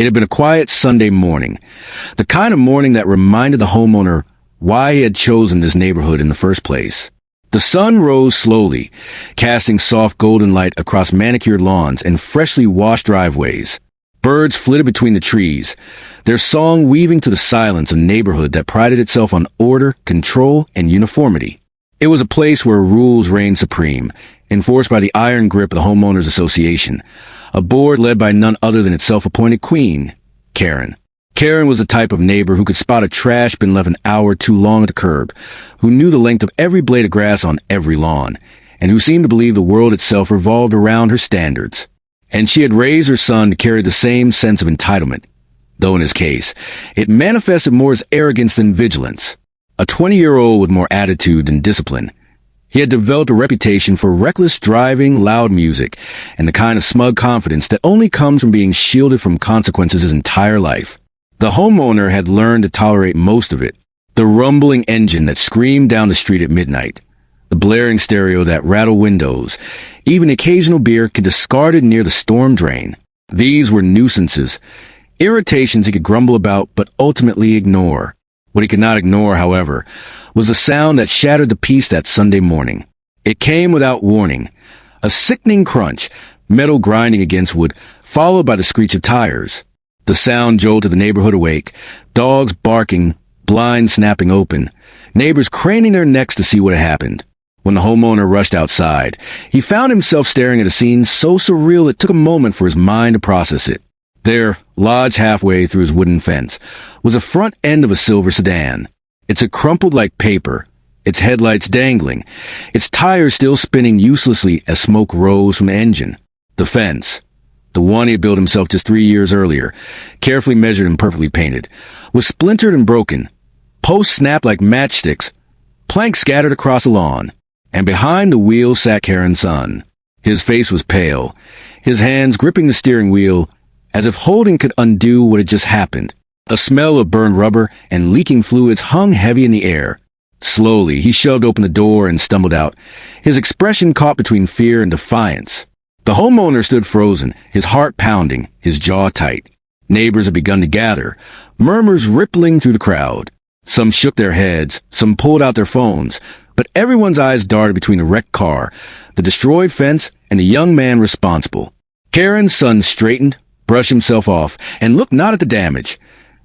It had been a quiet Sunday morning, the kind of morning that reminded the homeowner why he had chosen this neighborhood in the first place. The sun rose slowly, casting soft golden light across manicured lawns and freshly washed driveways. Birds flitted between the trees, their song weaving to the silence of a neighborhood that prided itself on order, control, and uniformity. It was a place where rules reigned supreme, enforced by the iron grip of the Homeowners Association, a board led by none other than its self-appointed queen, Karen. Karen was the type of neighbor who could spot a trash bin left an hour too long at the curb, who knew the length of every blade of grass on every lawn, and who seemed to believe the world itself revolved around her standards. And she had raised her son to carry the same sense of entitlement, though in his case, it manifested more as arrogance than vigilance. A 20-year-old with more attitude than discipline. He had developed a reputation for reckless driving, loud music, and the kind of smug confidence that only comes from being shielded from consequences his entire life. The homeowner had learned to tolerate most of it. The rumbling engine that screamed down the street at midnight, the blaring stereo that rattled windows, even occasional beer discarded near the storm drain. These were nuisances, irritations he could grumble about but ultimately ignore. What he could not ignore, however, was the sound that shattered the peace that Sunday morning. It came without warning, a sickening crunch, metal grinding against wood, followed by the screech of tires. The sound jolted the neighborhood awake, dogs barking, blinds snapping open, neighbors craning their necks to see what had happened. When the homeowner rushed outside, he found himself staring at a scene so surreal it took a moment for his mind to process it. There, lodged halfway through his wooden fence, was the front end of a silver sedan. It had crumpled like paper, its headlights dangling, its tires still spinning uselessly as smoke rose from the engine. The fence, the one he had built himself just 3 years earlier, carefully measured and perfectly painted, was splintered and broken. Posts snapped like matchsticks, planks scattered across the lawn, and behind the wheel sat Karen's son. His face was pale, his hands gripping the steering wheel, as if holding could undo what had just happened. A smell of burned rubber and leaking fluids hung heavy in the air. Slowly, he shoved open the door and stumbled out, his expression caught between fear and defiance. The homeowner stood frozen, his heart pounding, his jaw tight. Neighbors had begun to gather, murmurs rippling through the crowd. Some shook their heads, some pulled out their phones, but everyone's eyes darted between the wrecked car, the destroyed fence, and the young man responsible. Karen's son straightened, brushed himself off, and looked not at the damage,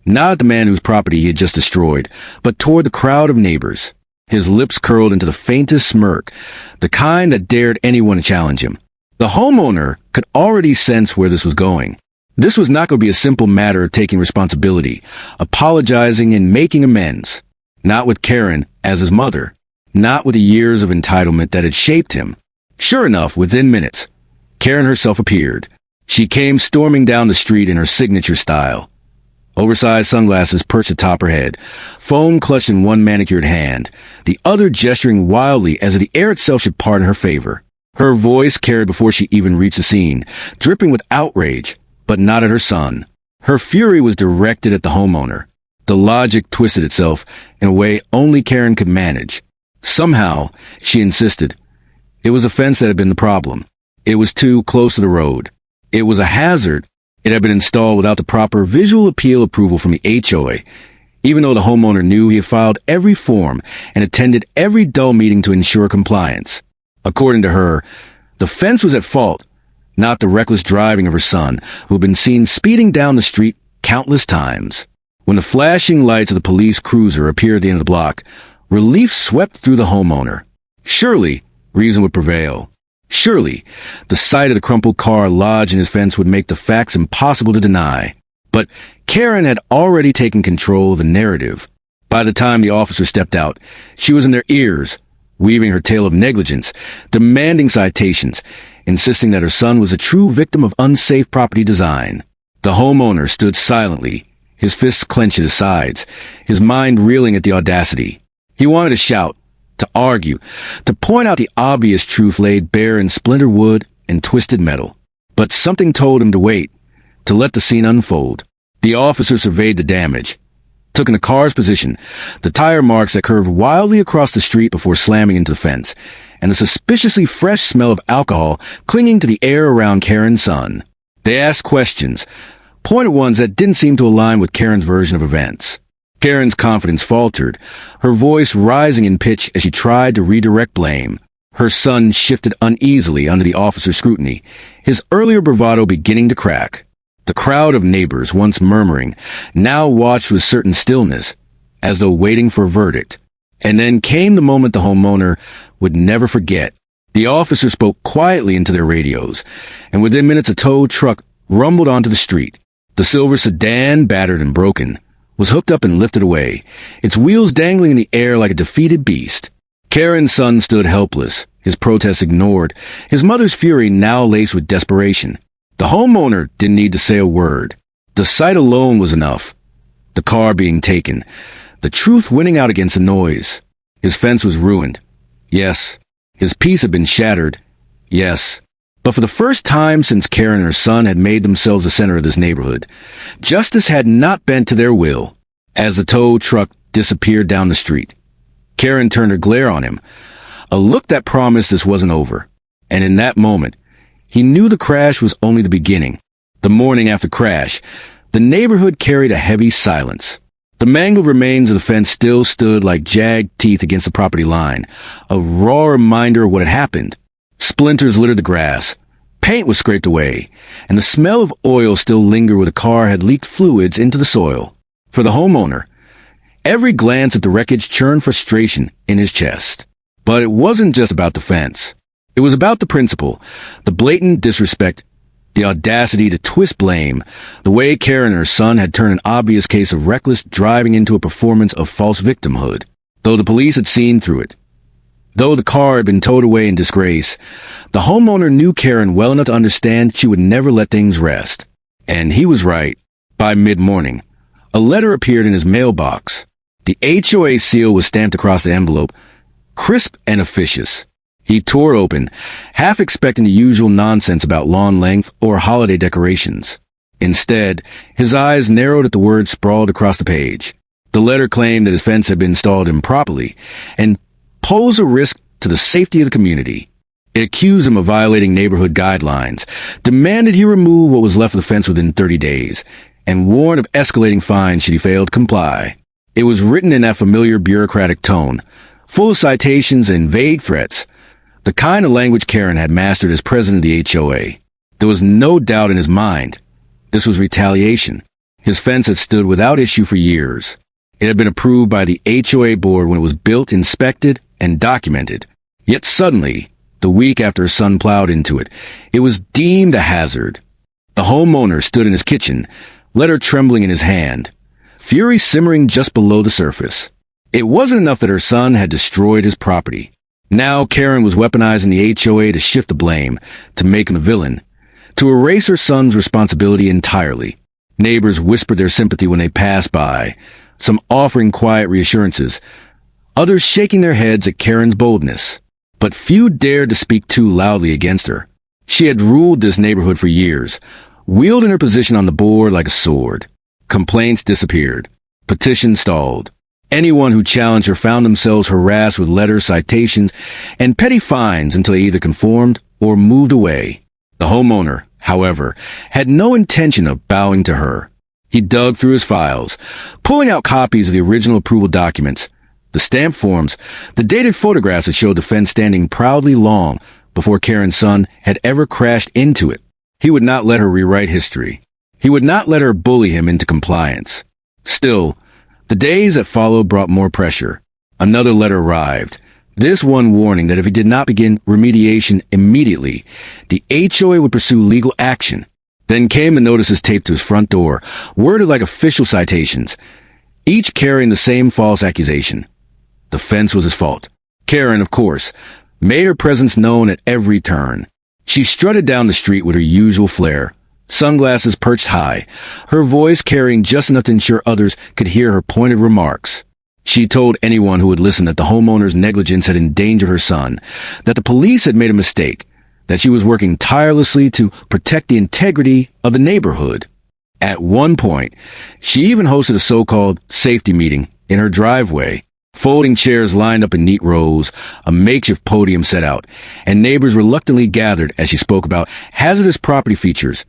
not at the man whose property he had just destroyed, but toward the crowd of neighbors. His lips curled into the faintest smirk, the kind that dared anyone to challenge him. The homeowner could already sense where this was going. This was not going to be a simple matter of taking responsibility, apologizing and making amends. Not with Karen as his mother. Not with the years of entitlement that had shaped him. Sure enough, within minutes, Karen herself appeared. She came storming down the street in her signature style. Oversized sunglasses perched atop her head, phone clutched in one manicured hand, the other gesturing wildly as if the air itself should part in her favor. Her voice carried before she even reached the scene, dripping with outrage, but not at her son. Her fury was directed at the homeowner. The logic twisted itself in a way only Karen could manage. Somehow, she insisted, it was a fence that had been the problem. It was too close to the road. It was a hazard. It had been installed without the proper visual appeal approval from the HOA, even though the homeowner knew he had filed every form and attended every dull meeting to ensure compliance. According to her, the fence was at fault, not the reckless driving of her son, who had been seen speeding down the street countless times. When the flashing lights of the police cruiser appeared at the end of the block, relief swept through the homeowner. Surely, reason would prevail. Surely, the sight of the crumpled car lodged in his fence would make the facts impossible to deny. But Karen had already taken control of the narrative. By the time the officer stepped out, she was in their ears, weaving her tale of negligence, demanding citations, insisting that her son was a true victim of unsafe property design. The homeowner stood silently, his fists clenched at his sides, his mind reeling at the audacity. He wanted to shout, to argue, to point out the obvious truth laid bare in splintered wood and twisted metal. But something told him to wait, to let the scene unfold. The officer surveyed the damage, took in the car's position, the tire marks that curved wildly across the street before slamming into the fence, and the suspiciously fresh smell of alcohol clinging to the air around Karen's son. They asked questions, pointed ones that didn't seem to align with Karen's version of events. Karen's confidence faltered, her voice rising in pitch as she tried to redirect blame. Her son shifted uneasily under the officer's scrutiny, his earlier bravado beginning to crack. The crowd of neighbors, once murmuring, now watched with certain stillness, as though waiting for a verdict. And then came the moment the homeowner would never forget. The officer spoke quietly into their radios, and within minutes a tow truck rumbled onto the street. The silver sedan, battered and broken, was hooked up and lifted away, its wheels dangling in the air like a defeated beast. Karen's son stood helpless, his protests ignored, his mother's fury now laced with desperation. The homeowner didn't need to say a word. The sight alone was enough. The car being taken, the truth winning out against the noise. His fence was ruined. Yes. His peace had been shattered. Yes. But for the first time since Karen and her son had made themselves the center of this neighborhood, justice had not bent to their will. As the tow truck disappeared down the street, Karen turned her glare on him, a look that promised this wasn't over. And in that moment, he knew the crash was only the beginning. The morning after crash, the neighborhood carried a heavy silence. The mangled remains of the fence still stood like jagged teeth against the property line, a raw reminder of what had happened. Splinters littered the grass, paint was scraped away, and the smell of oil still lingered where the car had leaked fluids into the soil. For the homeowner, every glance at the wreckage churned frustration in his chest. But it wasn't just about the fence. It was about the principle, the blatant disrespect, the audacity to twist blame, the way Karen and her son had turned an obvious case of reckless driving into a performance of false victimhood. Though the police had seen through it, though the car had been towed away in disgrace, the homeowner knew Karen well enough to understand she would never let things rest. And he was right. By mid-morning, a letter appeared in his mailbox. The HOA seal was stamped across the envelope, crisp and officious. He tore it open, half expecting the usual nonsense about lawn length or holiday decorations. Instead, his eyes narrowed at the words sprawled across the page. The letter claimed that his fence had been installed improperly and posed a risk to the safety of the community. It accused him of violating neighborhood guidelines, demanded he remove what was left of the fence within 30 days, and warned of escalating fines should he fail to comply. It was written in that familiar bureaucratic tone, full of citations and vague threats, the kind of language Karen had mastered as president of the HOA. There was no doubt in his mind. This was retaliation. His fence had stood without issue for years. It had been approved by the HOA board when it was built, inspected, and documented. Yet suddenly, the week after his son plowed into it, it was deemed a hazard. The homeowner stood in his kitchen, letter trembling in his hand, fury simmering just below the surface. It wasn't enough that her son had destroyed his property. Now Karen was weaponizing the HOA to shift the blame, to make him a villain, to erase her son's responsibility entirely. Neighbors whispered their sympathy when they passed by, some offering quiet reassurances, others shaking their heads at Karen's boldness. But few dared to speak too loudly against her. She had ruled this neighborhood for years, wielding her position on the board like a sword. Complaints disappeared. Petitions stalled. Anyone who challenged her found themselves harassed with letters, citations, and petty fines until they either conformed or moved away. The homeowner, however, had no intention of bowing to her. He dug through his files, pulling out copies of the original approval documents, the stamp forms, the dated photographs that showed the fence standing proudly long before Karen's son had ever crashed into it. He would not let her rewrite history. He would not let her bully him into compliance. Still, the days that followed brought more pressure. Another letter arrived, this one warning that if he did not begin remediation immediately, the HOA would pursue legal action. Then came the notices taped to his front door, worded like official citations, each carrying the same false accusation. The fence was his fault. Karen, of course, made her presence known at every turn. She strutted down the street with her usual flair, sunglasses perched high, her voice carrying just enough to ensure others could hear her pointed remarks. She told anyone who would listen that the homeowner's negligence had endangered her son, that the police had made a mistake, that she was working tirelessly to protect the integrity of the neighborhood. At one point, she even hosted a so-called safety meeting in her driveway. Folding chairs lined up in neat rows, a makeshift podium set out, and neighbors reluctantly gathered as she spoke about hazardous property features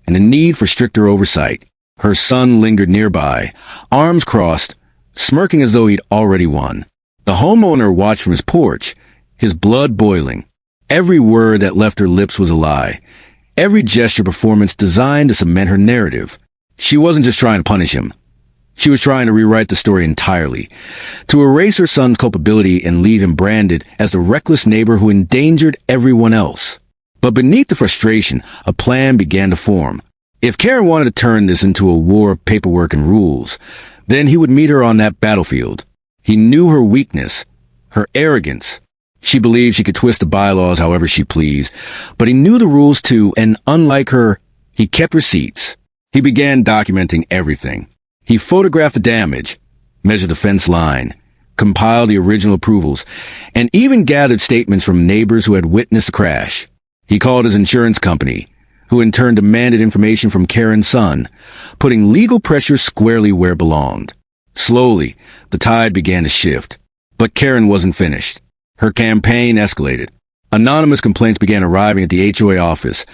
and a need for stricter oversight. Her son lingered nearby, arms crossed, smirking as though he'd already won. The homeowner watched from his porch, his blood boiling. Every word that left her lips was a lie. Every gesture performance designed to cement her narrative. She wasn't just trying to punish him. She was trying to rewrite the story entirely, to erase her son's culpability and leave him branded as the reckless neighbor who endangered everyone else. But beneath the frustration, a plan began to form. If Karen wanted to turn this into a war of paperwork and rules, then he would meet her on that battlefield. He knew her weakness, her arrogance. She believed she could twist the bylaws however she pleased, but he knew the rules too, and unlike her, he kept receipts. He began documenting everything. He photographed the damage, measured the fence line, compiled the original approvals, and even gathered statements from neighbors who had witnessed the crash. He called his insurance company, who in turn demanded information from Karen's son, putting legal pressure squarely where it belonged. Slowly, the tide began to shift. But Karen wasn't finished. Her campaign escalated. Anonymous complaints began arriving at the HOA office.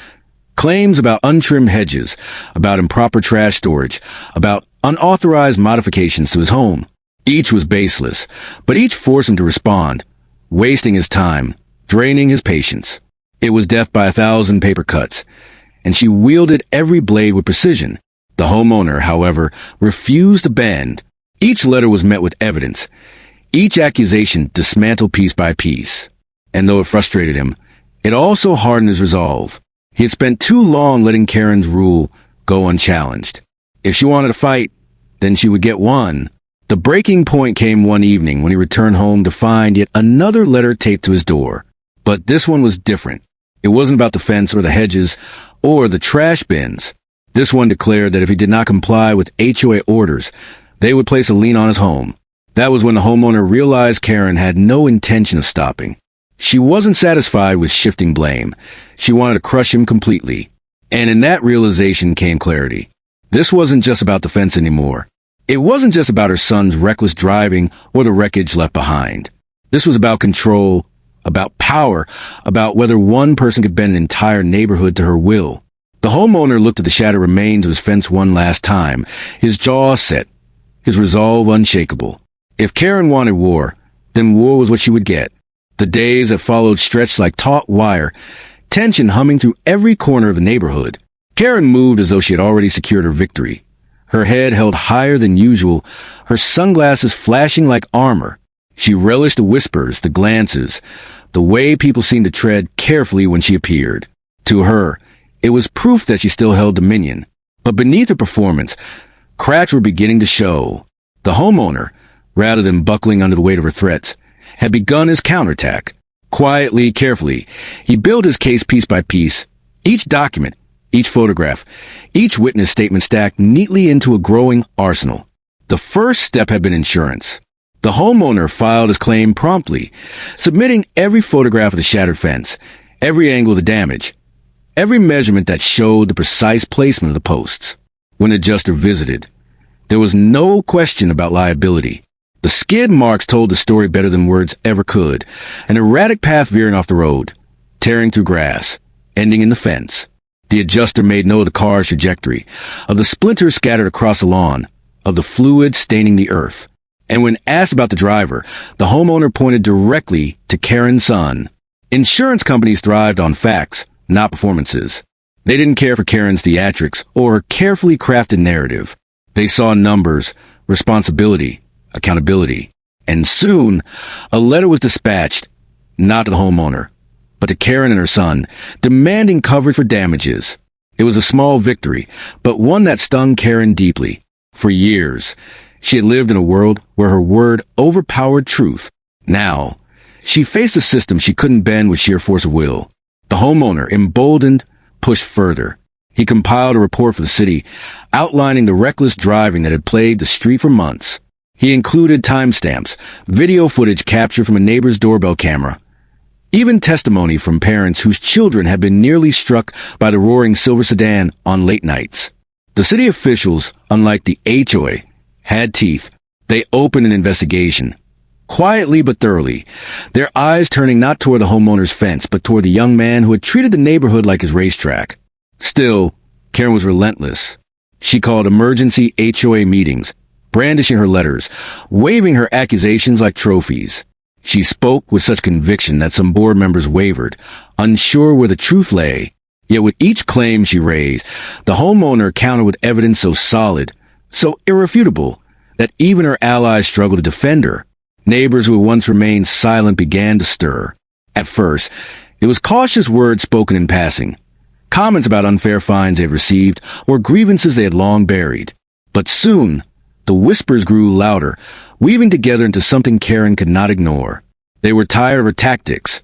Claims about untrimmed hedges, about improper trash storage, about unauthorized modifications to his home. Each was baseless, but each forced him to respond, wasting his time, draining his patience. It was death by 1,000 paper cuts, and she wielded every blade with precision. The homeowner, however, refused to bend. Each letter was met with evidence, each accusation dismantled piece by piece. And though it frustrated him, it also hardened his resolve. He had spent too long letting Karen's rule go unchallenged. If she wanted to fight, then she would get one. The breaking point came one evening when he returned home to find yet another letter taped to his door. But this one was different. It wasn't about the fence or the hedges or the trash bins. This one declared that if he did not comply with HOA orders, they would place a lien on his home. That was when the homeowner realized Karen had no intention of stopping. She wasn't satisfied with shifting blame. She wanted to crush him completely. And in that realization came clarity. This wasn't just about the fence anymore. It wasn't just about her son's reckless driving or the wreckage left behind. This was about control, about power, about whether one person could bend an entire neighborhood to her will. The homeowner looked at the shattered remains of his fence one last time, his jaw set, his resolve unshakable. If Karen wanted war, then war was what she would get. The days that followed stretched like taut wire, tension humming through every corner of the neighborhood. Karen moved as though she had already secured her victory. Her head held higher than usual, her sunglasses flashing like armor. She relished the whispers, the glances, the way people seemed to tread carefully when she appeared. To her, it was proof that she still held dominion. But beneath her performance, cracks were beginning to show. The homeowner, rather than buckling under the weight of her threats, had begun his counterattack. Quietly, carefully, he built his case piece by piece, each document, each photograph, each witness statement stacked neatly into a growing arsenal. The first step had been insurance. The homeowner filed his claim promptly, submitting every photograph of the shattered fence, every angle of the damage, every measurement that showed the precise placement of the posts. When the adjuster visited, there was no question about liability. The skid marks told the story better than words ever could, an erratic path veering off the road, tearing through grass, ending in the fence. The adjuster made note of the car's trajectory, of the splinters scattered across the lawn, of the fluid staining the earth. And when asked about the driver, the homeowner pointed directly to Karen's son. Insurance companies thrived on facts, not performances. They didn't care for Karen's theatrics or her carefully crafted narrative. They saw numbers, responsibility, accountability. And soon, a letter was dispatched, not to the homeowner, but to Karen and her son, demanding coverage for damages. It was a small victory, but one that stung Karen deeply. For years, she had lived in a world where her word overpowered truth. Now, she faced a system she couldn't bend with sheer force of will. The homeowner, emboldened, pushed further. He compiled a report for the city, outlining the reckless driving that had plagued the street for months. He included timestamps, video footage captured from a neighbor's doorbell camera, even testimony from parents whose children had been nearly struck by the roaring silver sedan on late nights. The city officials, unlike the HOA, had teeth. They opened an investigation. Quietly but thoroughly, their eyes turning not toward the homeowner's fence, but toward the young man who had treated the neighborhood like his racetrack. Still, Karen was relentless. She called emergency HOA meetings, brandishing her letters, waving her accusations like trophies. She spoke with such conviction that some board members wavered, unsure where the truth lay. Yet with each claim she raised, the homeowner countered with evidence so solid, so irrefutable, that even her allies struggled to defend her. Neighbors who had once remained silent began to stir. At first, it was cautious words spoken in passing, comments about unfair fines they had received or grievances they had long buried. But soon, the whispers grew louder, weaving together into something Karen could not ignore. They were tired of her tactics,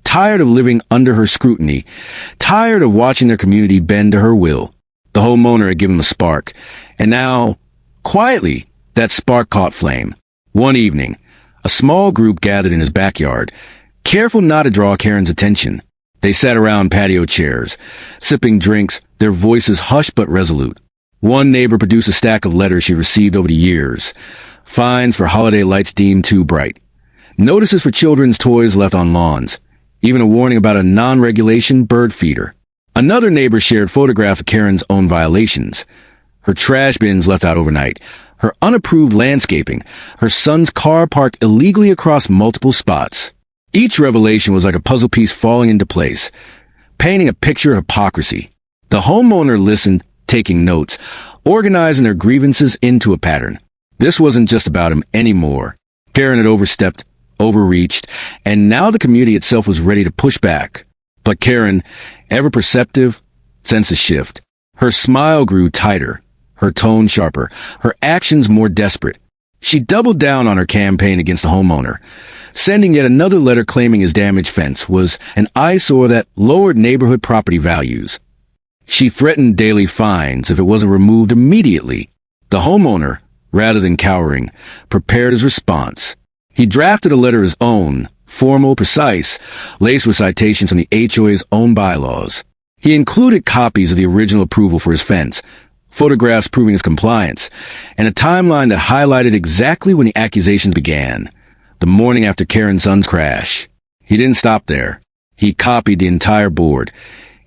tired of living under her scrutiny, tired of watching their community bend to her will. The homeowner had given them a spark, and now, quietly, that spark caught flame. One evening, a small group gathered in his backyard, careful not to draw Karen's attention. They sat around patio chairs, sipping drinks, their voices hushed but resolute. One neighbor produced a stack of letters she received over the years. Fines for holiday lights deemed too bright. Notices for children's toys left on lawns. Even a warning about a non-regulation bird feeder. Another neighbor shared photographs of Karen's own violations. Her trash bins left out overnight. Her unapproved landscaping. Her son's car parked illegally across multiple spots. Each revelation was like a puzzle piece falling into place, painting a picture of hypocrisy. The homeowner listened, taking notes, organizing their grievances into a pattern. This wasn't just about him anymore. Karen had overstepped, overreached, and now the community itself was ready to push back. But Karen, ever perceptive, sensed a shift. Her smile grew tighter, her tone sharper, her actions more desperate. She doubled down on her campaign against the homeowner. Sending yet another letter claiming his damaged fence was an eyesore that lowered neighborhood property values. She threatened daily fines if it wasn't removed immediately. The homeowner, rather than cowering, prepared his response. He drafted a letter of his own, formal, precise, laced with citations from the HOA's own bylaws. He included copies of the original approval for his fence, photographs proving his compliance, and a timeline that highlighted exactly when the accusations began, the morning after Karen's son's crash. He didn't stop there. He copied the entire board,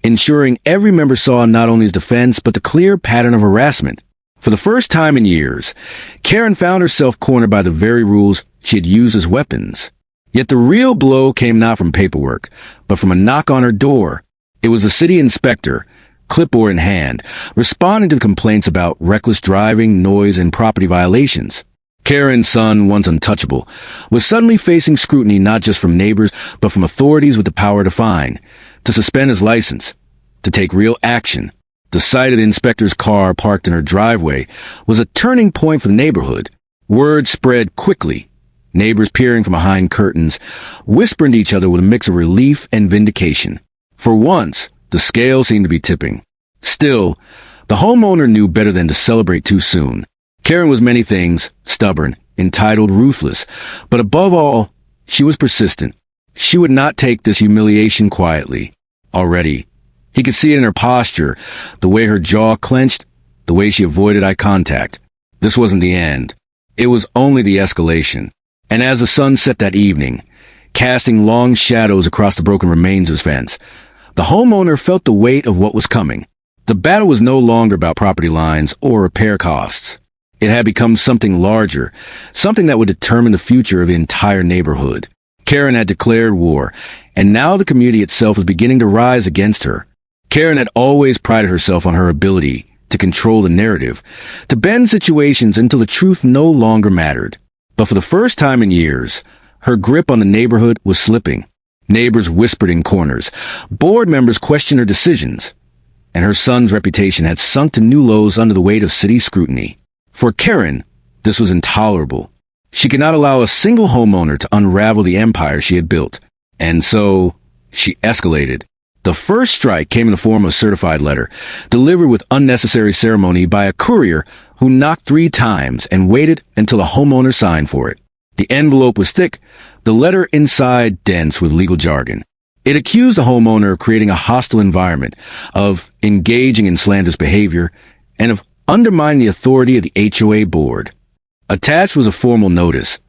ensuring every member saw not only his defense, but the clear pattern of harassment. For the first time in years, Karen found herself cornered by the very rules she had used as weapons. Yet the real blow came not from paperwork, but from a knock on her door. It was the city inspector, clipboard in hand, responding to complaints about reckless driving, noise, and property violations. Karen's son, once untouchable, was suddenly facing scrutiny not just from neighbors, but from authorities with the power to fine, to suspend his license, to take real action. The sight of the inspector's car parked in her driveway was a turning point for the neighborhood. Word spread quickly. Neighbors peering from behind curtains, whispering to each other with a mix of relief and vindication. For once, the scale seemed to be tipping. Still, the homeowner knew better than to celebrate too soon. Karen was many things, stubborn, entitled, ruthless, but above all, she was persistent. She would not take this humiliation quietly. Already, he could see it in her posture, the way her jaw clenched, the way she avoided eye contact. This wasn't the end. It was only the escalation. And as the sun set that evening, casting long shadows across the broken remains of his fence, the homeowner felt the weight of what was coming. The battle was no longer about property lines or repair costs. It had become something larger, something that would determine the future of the entire neighborhood. Karen had declared war, and now the community itself was beginning to rise against her. Karen had always prided herself on her ability to control the narrative, to bend situations until the truth no longer mattered. But for the first time in years, her grip on the neighborhood was slipping. Neighbors whispered in corners. Board members questioned her decisions. And her son's reputation had sunk to new lows under the weight of city scrutiny. For Karen, this was intolerable. She could not allow a single homeowner to unravel the empire she had built. And so, she escalated. The first strike came in the form of a certified letter, delivered with unnecessary ceremony by a courier who knocked 3 times and waited until the homeowner signed for it. The envelope was thick, the letter inside dense with legal jargon. It accused the homeowner of creating a hostile environment, of engaging in slanderous behavior, and of undermining the authority of the HOA board. Attached was a formal notice.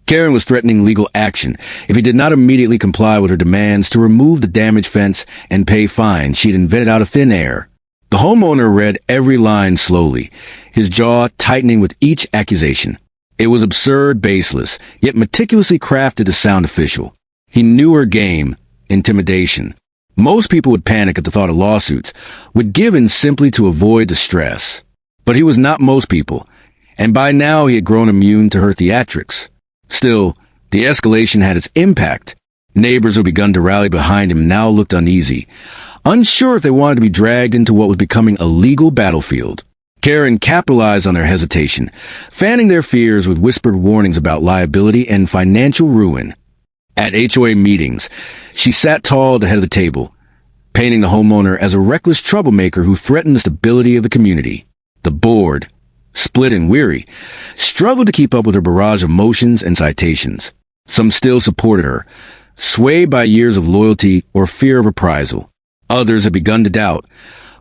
Karen was threatening legal action if he did not immediately comply with her demands to remove the damaged fence and pay fines she'd invented out of thin air. The homeowner read every line slowly, his jaw tightening with each accusation. It was absurd, baseless, yet meticulously crafted to sound official. He knew her game: intimidation. Most people would panic at the thought of lawsuits, would give in simply to avoid the stress. But he was not most people, and by now he had grown immune to her theatrics. Still, the escalation had its impact. Neighbors who had begun to rally behind him now looked uneasy, unsure if they wanted to be dragged into what was becoming a legal battlefield. Karen capitalized on their hesitation, fanning their fears with whispered warnings about liability and financial ruin. At HOA meetings, she sat tall at the head of the table, painting the homeowner as a reckless troublemaker who threatened the stability of the community. The board, split and weary, struggled to keep up with her barrage of motions and citations. Some still supported her, swayed by years of loyalty or fear of reprisal. Others had begun to doubt,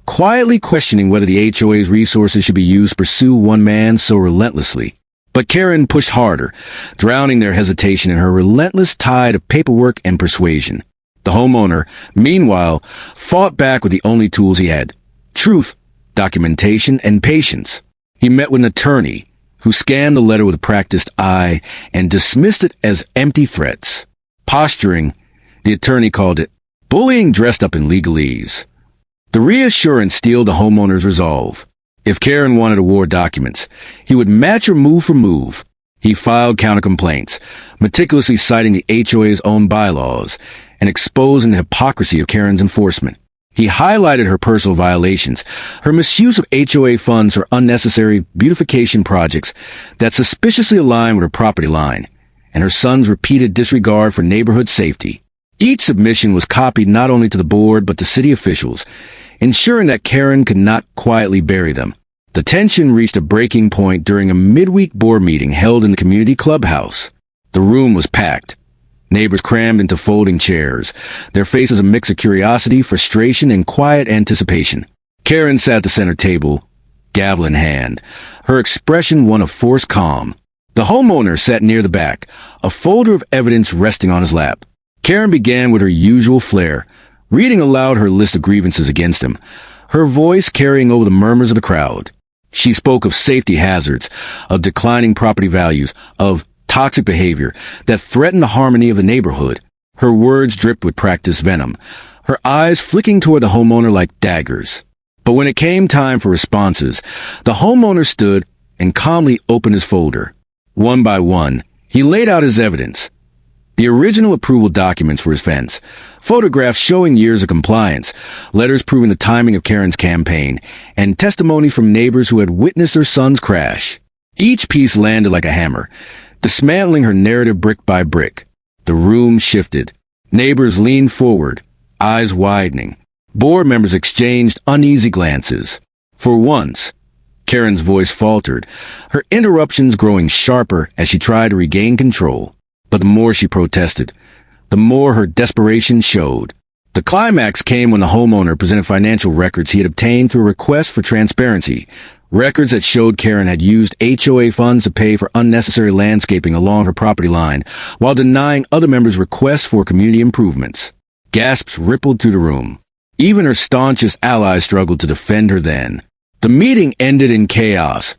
quietly questioning whether the HOA's resources should be used to pursue one man so relentlessly. But Karen pushed harder, drowning their hesitation in her relentless tide of paperwork and persuasion. The homeowner, meanwhile, fought back with the only tools he had: truth, documentation, and patience. He met with an attorney who scanned the letter with a practiced eye and dismissed it as empty threats. Posturing, the attorney called it bullying dressed up in legalese. The reassurance steeled the homeowner's resolve. If Karen wanted award documents, he would match her move for move. He filed counter-complaints, meticulously citing the HOA's own bylaws and exposing the hypocrisy of Karen's enforcement. He highlighted her personal violations, her misuse of HOA funds for unnecessary beautification projects that suspiciously aligned with her property line, and her son's repeated disregard for neighborhood safety. Each submission was copied not only to the board but to city officials, ensuring that Karen could not quietly bury them. The tension reached a breaking point during a midweek board meeting held in the community clubhouse. The room was packed. Neighbors crammed into folding chairs, their faces a mix of curiosity, frustration, and quiet anticipation. Karen sat at the center table, gavel in hand, her expression one of forced calm. The homeowner sat near the back, a folder of evidence resting on his lap. Karen began with her usual flair, reading aloud her list of grievances against him, her voice carrying over the murmurs of the crowd. She spoke of safety hazards, of declining property values, of toxic behavior that threatened the harmony of the neighborhood. Her words dripped with practiced venom, her eyes flicking toward the homeowner like daggers. But when it came time for responses, the homeowner stood and calmly opened his folder. One by one, he laid out his evidence. The original approval documents for his fence, photographs showing years of compliance, letters proving the timing of Karen's campaign, and testimony from neighbors who had witnessed her son's crash. Each piece landed like a hammer, dismantling her narrative brick by brick. The room shifted. Neighbors leaned forward, eyes widening. Board members exchanged uneasy glances. For once, Karen's voice faltered, her interruptions growing sharper as she tried to regain control. But the more she protested, the more her desperation showed. The climax came when the homeowner presented financial records he had obtained through a request for transparency, records that showed Karen had used HOA funds to pay for unnecessary landscaping along her property line, while denying other members' requests for community improvements. Gasps rippled through the room. Even her staunchest allies struggled to defend her then. The meeting ended in chaos,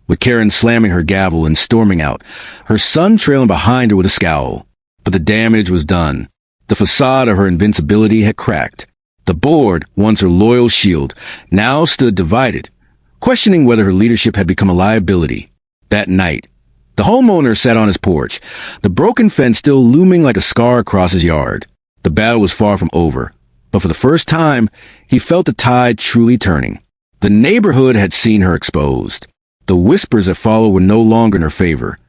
with Karen slamming her gavel and storming out, her son trailing behind her with a scowl. But the damage was done. The facade of her invincibility had cracked. The board, once her loyal shield, now stood divided, questioning whether her leadership had become a liability. That night, the homeowner sat on his porch, the broken fence still looming like a scar across his yard. The battle was far from over, but for the first time, he felt the tide truly turning. The neighborhood had seen her exposed. The whispers that followed were no longer in her favor.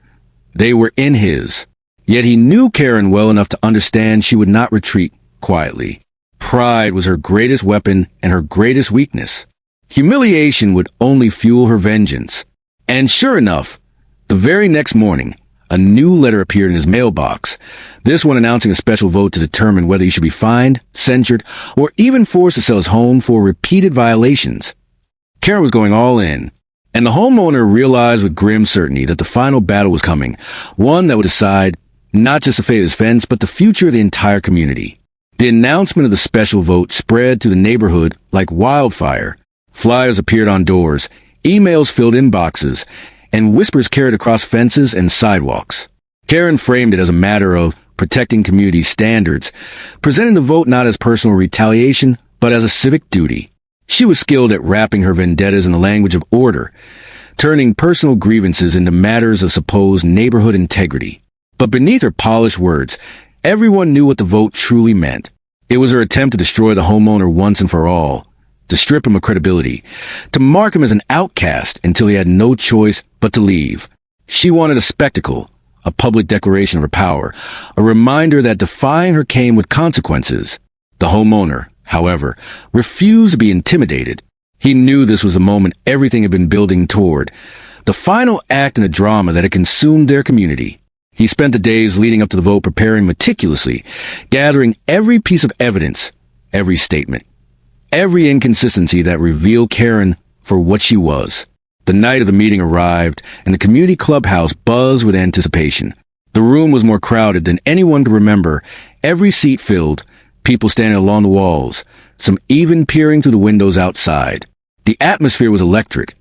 They were in his. Yet he knew Karen well enough to understand she would not retreat quietly. Pride was her greatest weapon and her greatest weakness. Humiliation would only fuel her vengeance. And sure enough, the very next morning, a new letter appeared in his mailbox, this one announcing a special vote to determine whether he should be fined, censured, or even forced to sell his home for repeated violations. Karen was going all in. And the homeowner realized with grim certainty that the final battle was coming, one that would decide not just the fate of his fence, but the future of the entire community. The announcement of the special vote spread through the neighborhood like wildfire. Flyers appeared on doors, emails filled inboxes, and whispers carried across fences and sidewalks. Karen framed it as a matter of protecting community standards, presenting the vote not as personal retaliation, but as a civic duty. She was skilled at wrapping her vendettas in the language of order, turning personal grievances into matters of supposed neighborhood integrity. But beneath her polished words, everyone knew what the vote truly meant. It was her attempt to destroy the homeowner once and for all, to strip him of credibility, to mark him as an outcast until he had no choice but to leave. She wanted a spectacle, a public declaration of her power, a reminder that defying her came with consequences. The homeowner, however, refused to be intimidated. He knew this was the moment everything had been building toward, the final act in a drama that had consumed their community. He spent the days leading up to the vote preparing meticulously, gathering every piece of evidence, every statement, every inconsistency that revealed Karen for what she was. The night of the meeting arrived, and the community clubhouse buzzed with anticipation. The room was more crowded than anyone could remember, every seat filled, people standing along the walls, some even peering through the windows outside. The atmosphere was electric,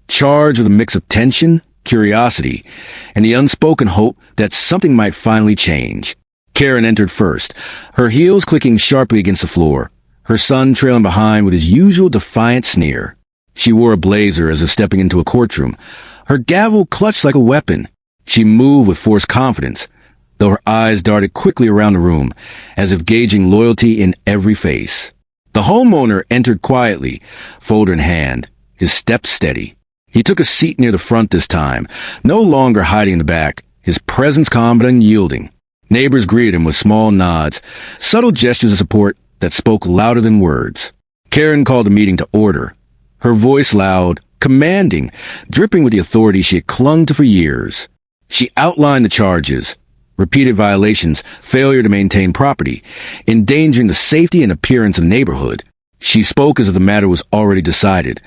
charged with a mix of tension, curiosity, and the unspoken hope that something might finally change. Karen entered first, her heels clicking sharply against the floor, her son trailing behind with his usual defiant sneer. She wore a blazer as if stepping into a courtroom, her gavel clutched like a weapon. She moved with forced confidence, though her eyes darted quickly around the room, as if gauging loyalty in every face. The homeowner entered quietly, folder in hand, his step steady. He took a seat near the front this time, no longer hiding in the back, his presence calm but unyielding. Neighbors greeted him with small nods, subtle gestures of support that spoke louder than words. Karen called the meeting to order, her voice loud, commanding, dripping with the authority she had clung to for years. She outlined the charges: repeated violations, failure to maintain property, endangering the safety and appearance of the neighborhood. She spoke as if the matter was already decided,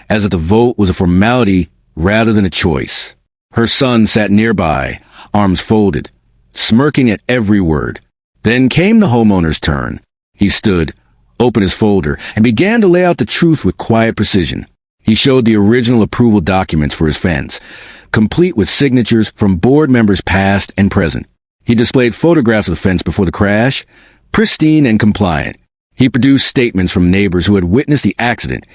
as if the vote was a formality rather than a choice. Her son sat nearby, arms folded, smirking at every word. Then came the homeowner's turn. He stood, opened his folder, and began to lay out the truth with quiet precision. He showed the original approval documents for his fence, complete with signatures from board members past and present. He displayed photographs of the fence before the crash, pristine and compliant. He produced statements from neighbors who had witnessed the accident,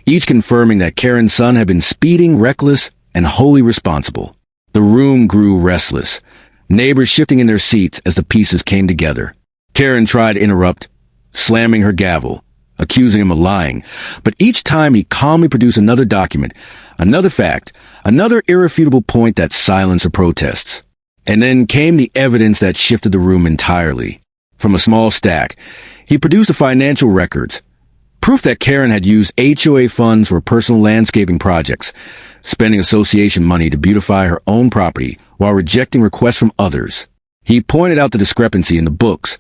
each confirming that Karen's son had been speeding, reckless, and wholly responsible. The room grew restless, neighbors shifting in their seats as the pieces came together. Karen tried to interrupt, slamming her gavel, accusing him of lying, but each time he calmly produced another document, another fact, another irrefutable point that silenced the protests. And then came the evidence that shifted the room entirely. From a small stack, he produced the financial records, proof that Karen had used HOA funds for personal landscaping projects, spending association money to beautify her own property while rejecting requests from others. He pointed out the discrepancy in the books,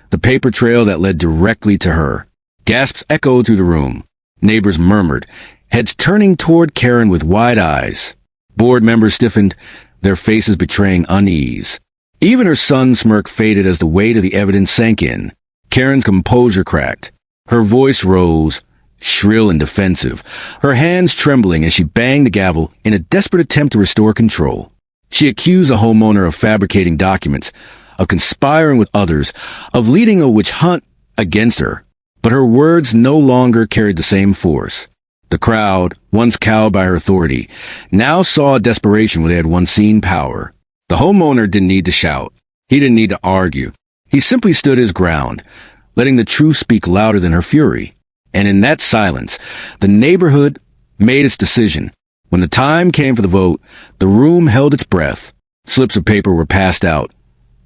the paper trail that led directly to her. Gasps echoed through the room. Neighbors murmured, heads turning toward Karen with wide eyes. Board members stiffened, their faces betraying unease. Even her son's smirk faded as the weight of the evidence sank in. Karen's composure cracked. Her voice rose, shrill and defensive, her hands trembling as she banged the gavel in a desperate attempt to restore control. She accused the homeowner of fabricating documents, of conspiring with others, of leading a witch hunt against her. But her words no longer carried the same force. The crowd, once cowed by her authority, now saw desperation where they had once seen power. The homeowner didn't need to shout. He didn't need to argue. He simply stood his ground, letting the truth speak louder than her fury. And in that silence, the neighborhood made its decision. When the time came for the vote, the room held its breath. Slips of paper were passed out.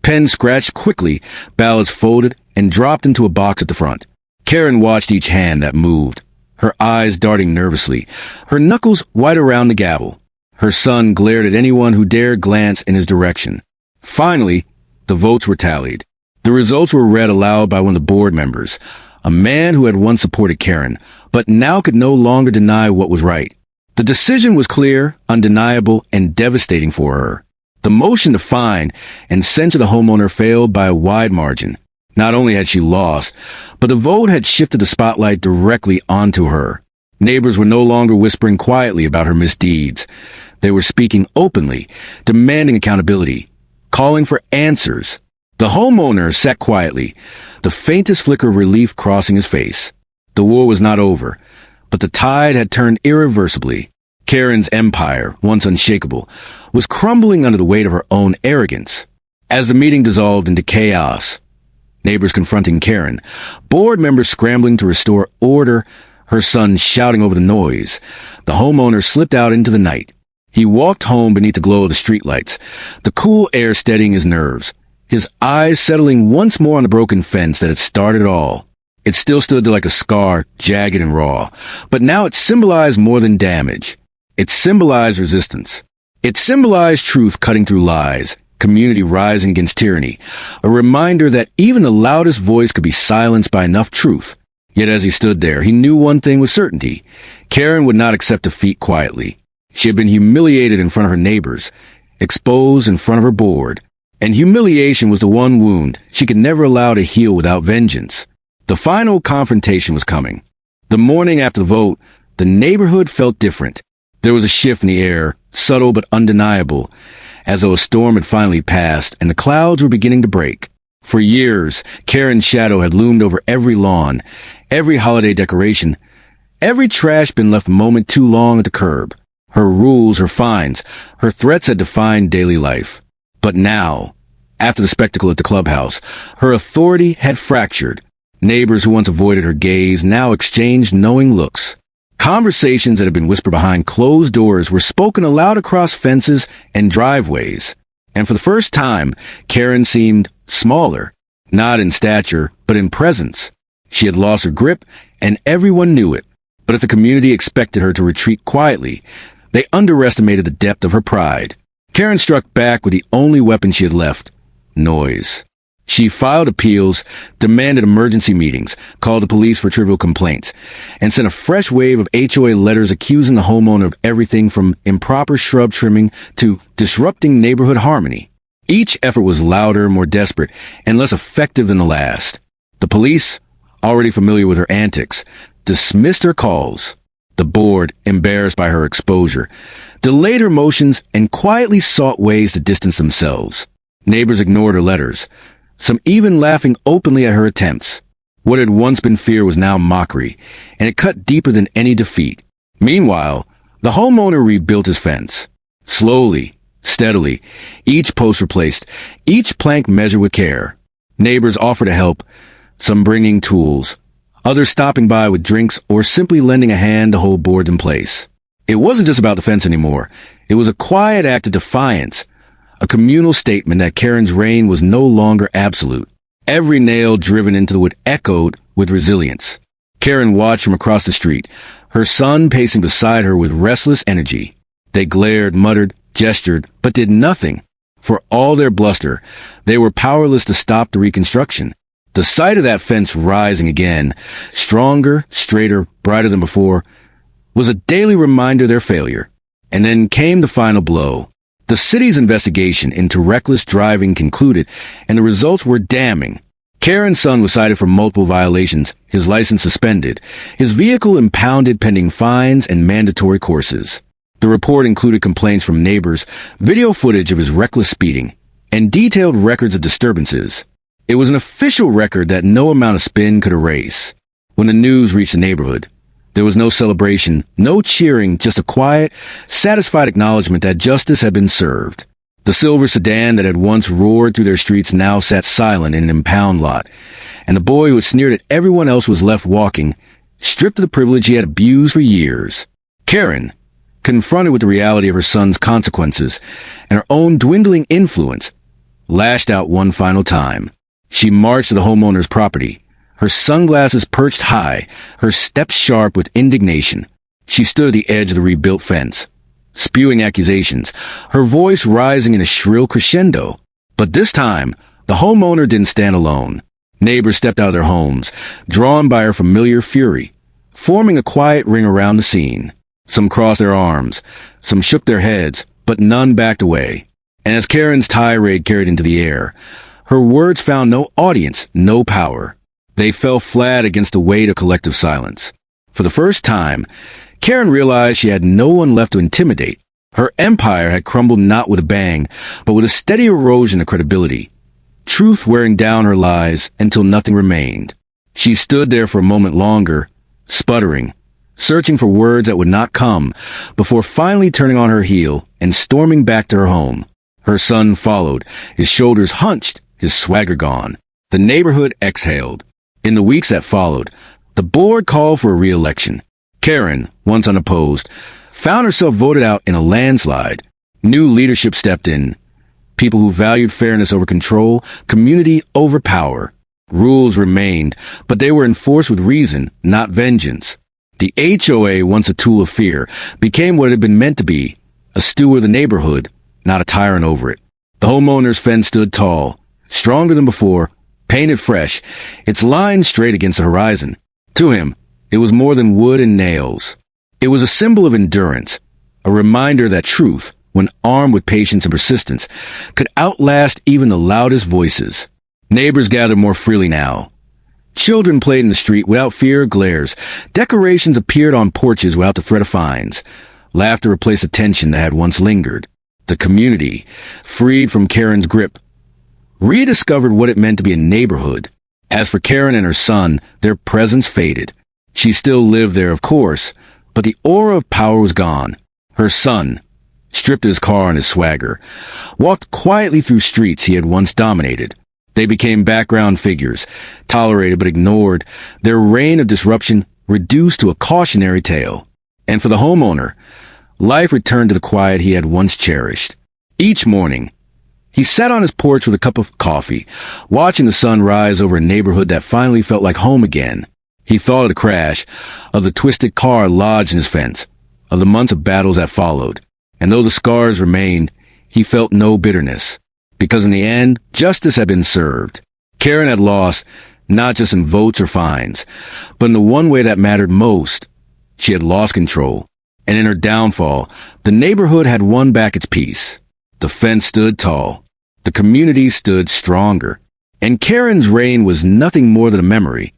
Pens scratched quickly, ballots folded and dropped into a box at the front. Karen watched each hand that moved, her eyes darting nervously, her knuckles white around the gavel. Her son glared at anyone who dared glance in his direction. Finally, the votes were tallied. The results were read aloud by one of the board members, a man who had once supported Karen, but now could no longer deny what was right. The decision was clear, undeniable, and devastating for her. The motion to fine and censure the homeowner failed by a wide margin. Not only had she lost, but the vote had shifted the spotlight directly onto her. Neighbors were no longer whispering quietly about her misdeeds. They were speaking openly, demanding accountability, calling for answers. The homeowner sat quietly, the faintest flicker of relief crossing his face. The war was not over, but the tide had turned irreversibly. Karen's empire, once unshakable, was crumbling under the weight of her own arrogance. As the meeting dissolved into chaos, neighbors confronting Karen, board members scrambling to restore order, her son shouting over the noise, the homeowner slipped out into the night. He walked home beneath the glow of the streetlights, the cool air steadying his nerves, his eyes settling once more on the broken fence that had started it all. It still stood there like a scar, jagged and raw, but now it symbolized more than damage. It symbolized resistance. It symbolized truth cutting through lies, community rising against tyranny, a reminder that even the loudest voice could be silenced by enough truth. Yet as he stood there, he knew one thing with certainty. Karen would not accept defeat quietly. She had been humiliated in front of her neighbors, exposed in front of her board, and humiliation was the one wound she could never allow to heal without vengeance. The final confrontation was coming. The morning after the vote, the neighborhood felt different. There was a shift in the air, subtle but undeniable, as though a storm had finally passed and the clouds were beginning to break. For years, Karen's shadow had loomed over every lawn, every holiday decoration, every trash bin left a moment too long at the curb. Her rules, her fines, her threats had defined daily life. But now, after the spectacle at the clubhouse, her authority had fractured. Neighbors who once avoided her gaze now exchanged knowing looks. Conversations that had been whispered behind closed doors were spoken aloud across fences and driveways. And for the first time, Karen seemed smaller, not in stature, but in presence. She had lost her grip, and everyone knew it. But if the community expected her to retreat quietly, they underestimated the depth of her pride. Karen struck back with the only weapon she had left: noise. She filed appeals, demanded emergency meetings, called the police for trivial complaints, and sent a fresh wave of HOA letters accusing the homeowner of everything from improper shrub trimming to disrupting neighborhood harmony. Each effort was louder, more desperate, and less effective than the last. The police, already familiar with her antics, dismissed her calls. The board, embarrassed by her exposure, delayed her motions and quietly sought ways to distance themselves. Neighbors ignored her letters, some even laughing openly at her attempts. What had once been fear was now mockery, and it cut deeper than any defeat. Meanwhile, the homeowner rebuilt his fence. Slowly, steadily, each post replaced, each plank measured with care. Neighbors offered to help, some bringing tools, others stopping by with drinks or simply lending a hand to hold boards in place. It wasn't just about the fence anymore. It was a quiet act of defiance, a communal statement that Karen's reign was no longer absolute. Every nail driven into the wood echoed with resilience. Karen watched from across the street, her son pacing beside her with restless energy. They glared, muttered, gestured, but did nothing. For all their bluster, they were powerless to stop the reconstruction. The sight of that fence rising again, stronger, straighter, brighter than before, was a daily reminder of their failure. And then came the final blow. The city's investigation into reckless driving concluded, and the results were damning. Karen's son was cited for multiple violations, his license suspended, his vehicle impounded pending fines and mandatory courses. The report included complaints from neighbors, video footage of his reckless speeding, and detailed records of disturbances. It was an official record that no amount of spin could erase. When the news reached the neighborhood, there was no celebration, no cheering, just a quiet, satisfied acknowledgement that justice had been served. The silver sedan that had once roared through their streets now sat silent in an impound lot, and the boy who had sneered at everyone else was left walking, stripped of the privilege he had abused for years. Karen, confronted with the reality of her son's consequences and her own dwindling influence, lashed out one final time. She marched to the homeowner's property, her sunglasses perched high, her steps sharp with indignation. She stood at the edge of the rebuilt fence, spewing accusations, her voice rising in a shrill crescendo. But this time, the homeowner didn't stand alone. Neighbors stepped out of their homes, drawn by her familiar fury, forming a quiet ring around the scene. Some crossed their arms, some shook their heads, but none backed away. And as Karen's tirade carried into the air, her words found no audience, no power. They fell flat against the weight of collective silence. For the first time, Karen realized she had no one left to intimidate. Her empire had crumbled not with a bang, but with a steady erosion of credibility. Truth wearing down her lies until nothing remained. She stood there for a moment longer, sputtering, searching for words that would not come, before finally turning on her heel and storming back to her home. Her son followed, his shoulders hunched, his swagger gone. The neighborhood exhaled. In the weeks that followed, the board called for a re-election. Karen, once unopposed, found herself voted out in a landslide. New leadership stepped in. People who valued fairness over control, community over power. Rules remained, but they were enforced with reason, not vengeance. The HOA, once a tool of fear, became what it had been meant to be, a steward of the neighborhood, not a tyrant over it. The homeowner's fence stood tall, stronger than before, painted fresh, its lines straight against the horizon. To him, it was more than wood and nails. It was a symbol of endurance, a reminder that truth, when armed with patience and persistence, could outlast even the loudest voices. Neighbors gathered more freely now. Children played in the street without fear or glares. Decorations appeared on porches without the threat of fines. Laughter replaced the tension that had once lingered. The community, freed from Karen's grip, rediscovered what it meant to be a neighborhood. As for Karen and her son, their presence faded. She still lived there, of course, but the aura of power was gone. Her son, stripped of his car and his swagger, walked quietly through streets he had once dominated. They became background figures, tolerated but ignored, their reign of disruption reduced to a cautionary tale. And for the homeowner, life returned to the quiet he had once cherished. Each morning, he sat on his porch with a cup of coffee, watching the sun rise over a neighborhood that finally felt like home again. He thought of the crash, of the twisted car lodged in his fence, of the months of battles that followed. And though the scars remained, he felt no bitterness, because in the end, justice had been served. Karen had lost, not just in votes or fines, but in the one way that mattered most. She had lost control, and in her downfall, the neighborhood had won back its peace. The fence stood tall. The community stood stronger. And Karen's reign was nothing more than a memory,